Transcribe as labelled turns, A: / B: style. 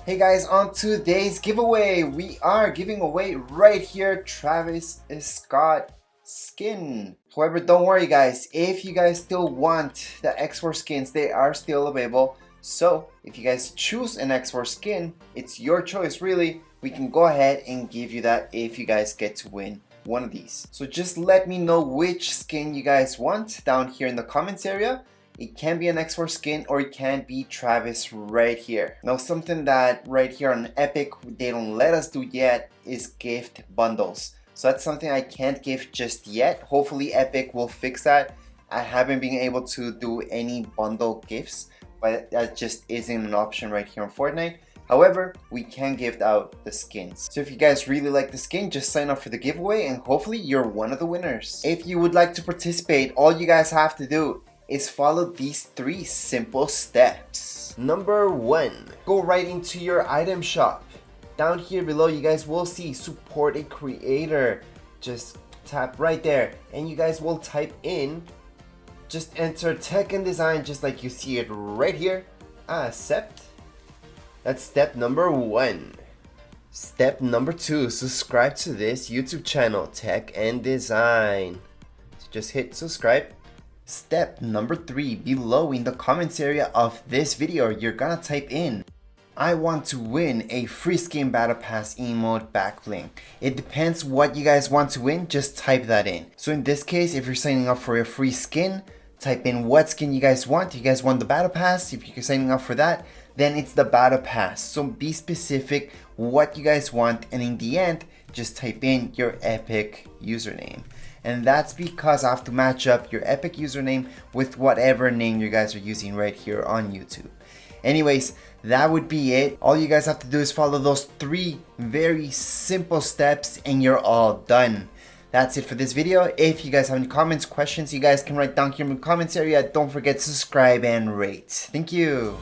A: Hey guys, on today's giveaway, we are giving away right here Travis Scott skin. However, don't worry guys, if you guys still want the X4 skins, they are still available. So if you guys choose an X4 skin, it's your choice really. We can go ahead and give you that if you guys get to win one of these. So just let me know which skin you guys want down here in the comments area. It can be an X4 skin or it can be Travis right here. Now something that right here on Epic they don't let us do yet is gift bundles. So that's something I can't gift just yet. Hopefully Epic will fix that. I haven't been able to do any bundle gifts, but that just isn't an option right here on Fortnite. However, we can gift out the skins. So if you guys really like the skin, just sign up for the giveaway and hopefully you're one of the winners. If you would like to participate, all you guys have to do is follow these 3 simple steps. Number 1, go right into your item shop. Down here below you guys will see support a creator. Just tap right there and you guys will type in, just enter tech and design just like you see it right here. Accept. That's step number 1. Step number 2, subscribe to this YouTube channel, Tech and Design. So just hit subscribe. Step number 3, below in the comments area of this video, you're gonna type in, I want to win a free skin battle pass emote backbling. It depends what you guys want to win, just type that in. So in this case, if you're signing up for a free skin, type in what skin you guys want. You guys want the battle pass. If you're signing up for that, then it's the battle pass. So be specific what you guys want, and in the end, just type in your Epic username. And that's because I have to match up your Epic username with whatever name you guys are using right here on YouTube. Anyways, that would be it. All you guys have to do is follow those 3 very simple steps and you're all done. That's it for this video. If you guys have any comments, questions, you guys can write down here in the comments area. Don't forget to subscribe and rate. Thank you.